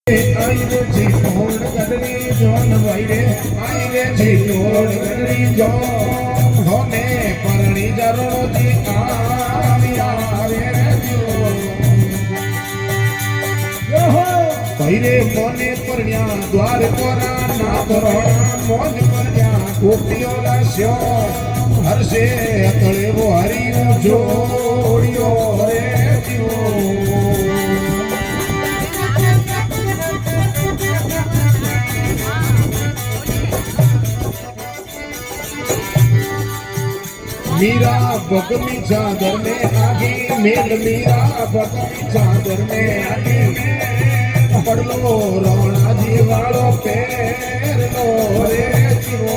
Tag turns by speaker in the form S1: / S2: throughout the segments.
S1: आई रे जी तोड़ गदरी जोन भाई रे आई रे जी तोड़ गदरी जोन होने परणी जरो जी आविया रे भाई रे मोने परण्या द्वार कोरा ना तोरणा मोज परण्या गोपियो लास्यो हर्षे अतळे वो हरि जोड़ियो रे जीवो मीरा बगमी चादर में आगे मेल मीरा बगमी चादर में आगे पड़लो रोना जी वालो पैर लो रे जीवो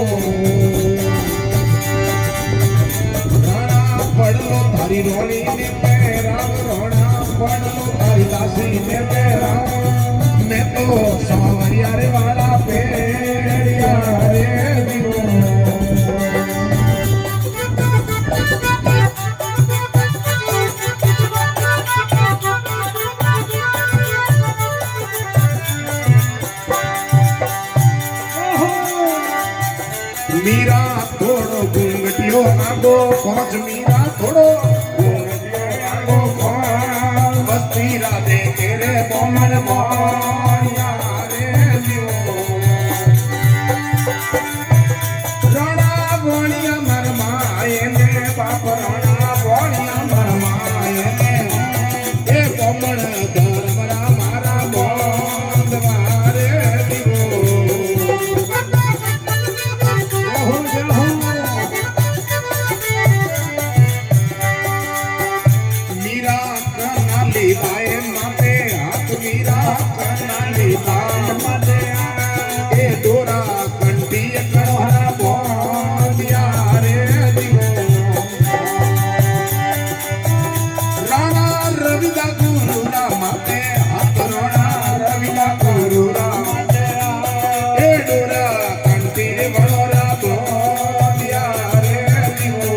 S1: राणा पड़लो थारी रोनी ने पैरा रोना पड़लो थारी दासी ने पैरा मैं तो सवारिया रे वाला पैरिया रे जीवो मीरा थोड़ो घूंघटियो आगो पहुंच मीरा थोड़ो घूंघटियो आगो पहुंच बस्ती राधे केरे बोमन मोहनिया रे जीवो राणा बोलिया मरमाए ने बाप राणा बोलिया मरमाए ने ए बोमन धर्मरा मारा बोंदवा रे जीवो बाए माते हाथ मीरा करना लीला मदे ए डोरा कंटी कड़ोरा बोंदिया रे जीवो राणा रविदा गुरुरा माते हाथ रोना रविदा गुरुरा ए डोरा कंटी बड़ोरा बोंदिया रे जीवो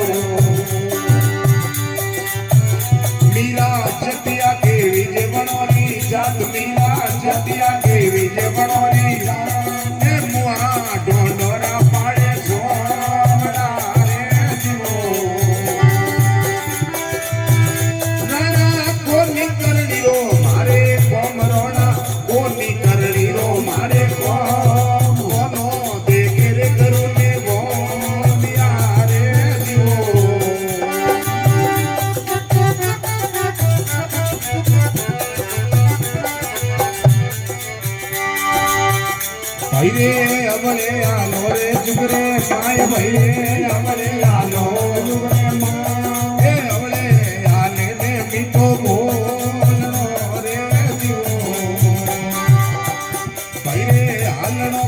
S1: मीरा जतिया जात मीरा जतिया केवी जे बनोरी ए मुआ डोडोरा पाड़े सोमरा रे जीवो राणा कोनी करनी रो मारे कोमरोना कोनी करनी रो मारे कोनो देखे रे करुने बोलिया रे जीवो भाई रे अमले आलो रे जुगरे माय भाई रे अमले आलो जुगरे माय ए अमले आले ने मीठो बोलो रे जीवो भाई रे आलनो